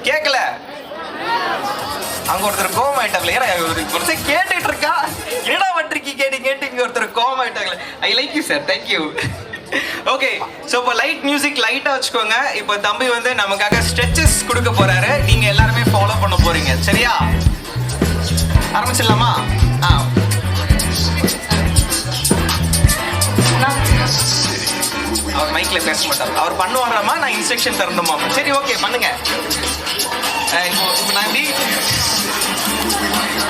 கேட்கல. அங்க ஒருத்தர் கோவம் ஆயிட்டாங்களே. ஒருத்தர் கேட்டுட்டு இருக்கா, என்னடா பண்றீங்க கேட்டு இங்க ஒருத்தர் கோவம் ஆயிட்டாங்களே. I like you sir, thank you. Okay, so இப்போ லைட் மியூசிக் லைட்டாக வச்சுக்கோங்க. இப்போ தம்பி வந்து நமக்காக ஸ்ட்ரெச்சஸ் கொடுக்க போறாரு. நீங்க எல்லாருமே ஃபாலோ பண்ண போறீங்க, சரியா? ஆரம்பிச்சிடலாமா? அவர் மைக்ல பேச மாட்டார். அவர் பண்ணுவாராமா, நான் இன்ஸ்ட்ரக்ஷன் தரணுமா? சரி, ஓகே, பண்ணுங்க. இப்போ நான்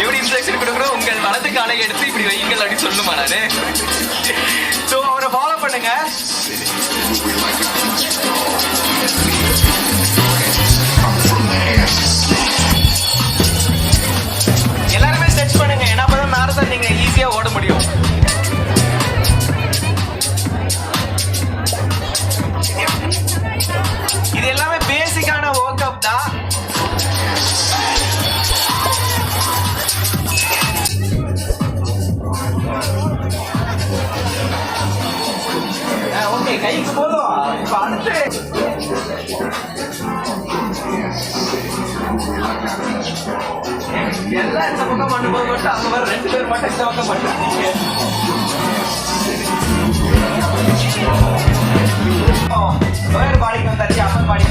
எப்படி இன்ஸ்ட்ரக்ஷன் கொடுக்குறோம்? உங்கள் வலது காலை எடுத்து இப்படி வையுங்கள் அப்படின்னு சொல்லணுமா நானு? ஸோ அவரை ஃபாலோ பண்ணுங்க. எல்லாருமே ஸ்ட்ரெச் பண்ணுங்க. ஏன்னா அப்பதான் மேரத்தான் நீங்க ஈஸியா ஓட முடியும். இது எல்லாமே பேசிக்கான ஒர்க் அவுட் தான். ஓகே, கைக்கு போதும். இப்ப அடுத்து எல்லாம் இந்த பக்கம் பண்ணு போது மட்டும் அங்க வர 2 பேர் மட்டும் இந்த பக்கம் பண்ணுங்க. வேறு பாடிக்கு வந்தாச்சு, அப்பன் பாடி.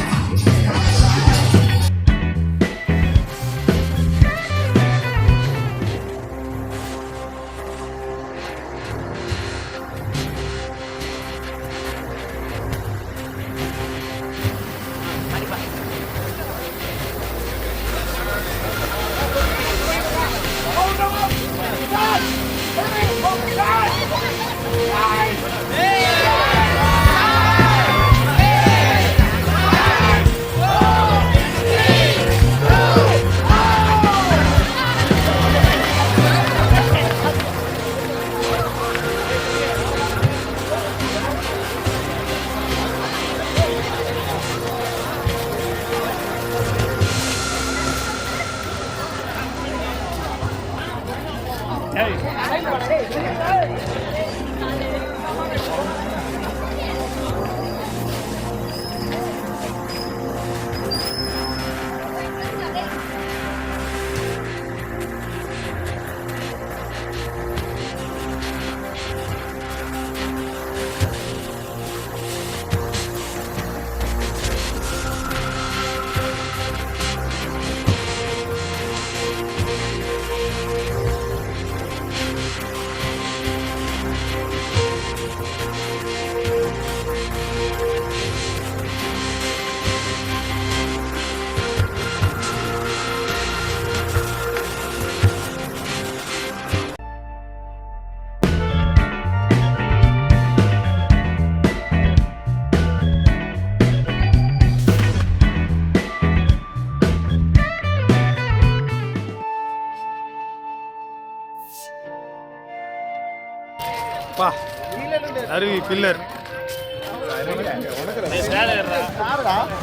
அருவி பில்லர்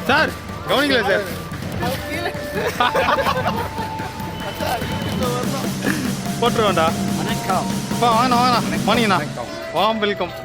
சார், கவனிக்கல சார். போட்டுருவேன்டா. வாங்கண்ணா வாங்கண்ணா வாம் வெல்கம்.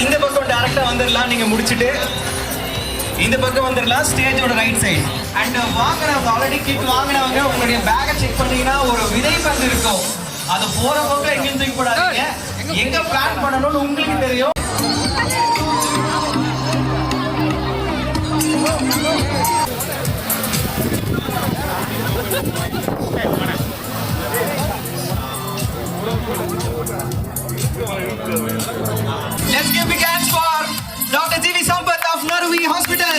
இந்த பக்கம் டைரக்டா வந்துடலாம். நீங்க முடிச்சிட்டு இந்த பக்கம் வந்துடலாம், ஸ்டேஜோட ரைட் சைடு. அண்ட் வாங்குறவங்க, ஆல்ரெடி கிட் வாங்கினவங்க, உங்களுடைய பேக்கை செக் பண்ணீங்கன்னா ஒரு விதை பந்து இருக்கும். அது போற போக்குல எங்கேயும் தூக்கி போடாதீங்க. எங்க பிளான் பண்ணணும்னு உங்களுக்கு தெரியும். Let's give big hands for Dr. G.V. Sampath of Narvi Hospital.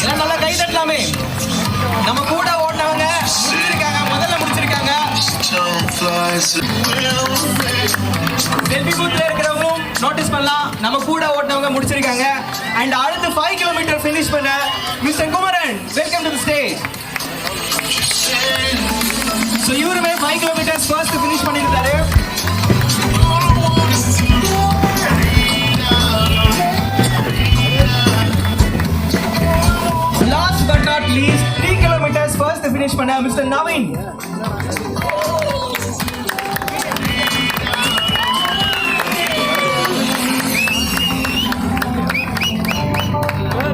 எல்லாம் நல்லா கை தட்டலாமே. நம்ம கூட ஓடினவங்க முடிச்சிருக்காங்க, முதல்ல முடிச்சிருக்காங்க. செல்ஃபி பூத்ல இருக்கிறவங்களும் நோட்டீஸ் பண்ணலாம். நம்ம கூட ஓடினவங்க முடிச்சிருக்காங்க. அண்ட் அடுத்து 5 கிலோமீட்டர் ஃபினிஷ் பண்ண mister Kumaran, welcome to the stage. So இவருமே 5 கிலோமீட்டர்ஸ் ஃபர்ஸ்ட் ஃபினிஷ் பண்ணியிருந்தாரு. Last but not least, 3 kilometers first finish பண்ண Mr. Naveen.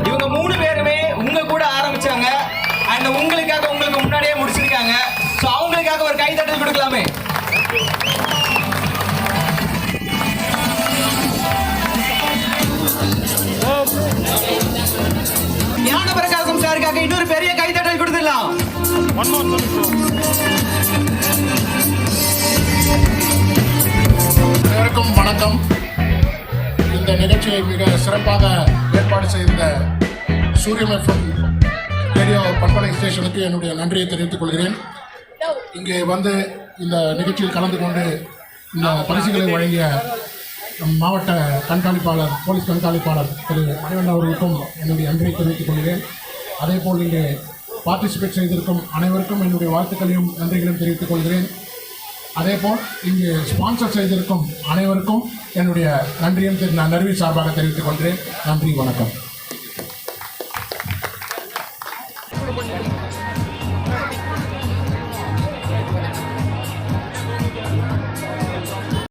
இவங்க 3 பேருமே உங்க கூட ஆரம்பிச்சாங்க and உங்களுக்கு முன்னாடியே முடிச்சிருக்காங்க. சோ அவங்களுக்காக ஒரு கை தட்டல் கொடுக்கலாமே. ஞானபிரகாசம் சாருக்காக இன்னொரு பெரிய கைதட்டல் கொடுத்துடலாம். அனைவருக்கும் வணக்கம். இந்த நிகழ்ச்சியை மிக சிறப்பாக ஏற்பாடு செய்த சூரியன் எஃப்எம் ரேடியோ பண்பலை ஸ்டேஷனுக்கு என்னுடைய நன்றியை தெரிவித்துக் கொள்கிறேன். இங்கே வந்து இந்த நிகழ்ச்சியில் கலந்து கொண்டு இந்த பரிசுகளை வழங்கிய மாவட்ட கண்காணிப்பாளர், போலீஸ் கண்காணிப்பாளர் திரு மணிவண்ணன் அவர்களுக்கும் என்னுடைய நன்றியை தெரிவித்துக் கொள்கிறேன். அதேபோல் இங்கே பார்ட்டிசிபேட் செய்திருக்கும் அனைவருக்கும் என்னுடைய வாழ்த்துக்களையும் நன்றிகளையும் தெரிவித்துக் கொள்கிறேன். அதேபோல் இங்கே ஸ்பான்சர் செய்திருக்கும் அனைவருக்கும் என்னுடைய நன்றியும் நான் நர்வி சார்பாக தெரிவித்துக் கொள்கிறேன். நன்றி, வணக்கம்.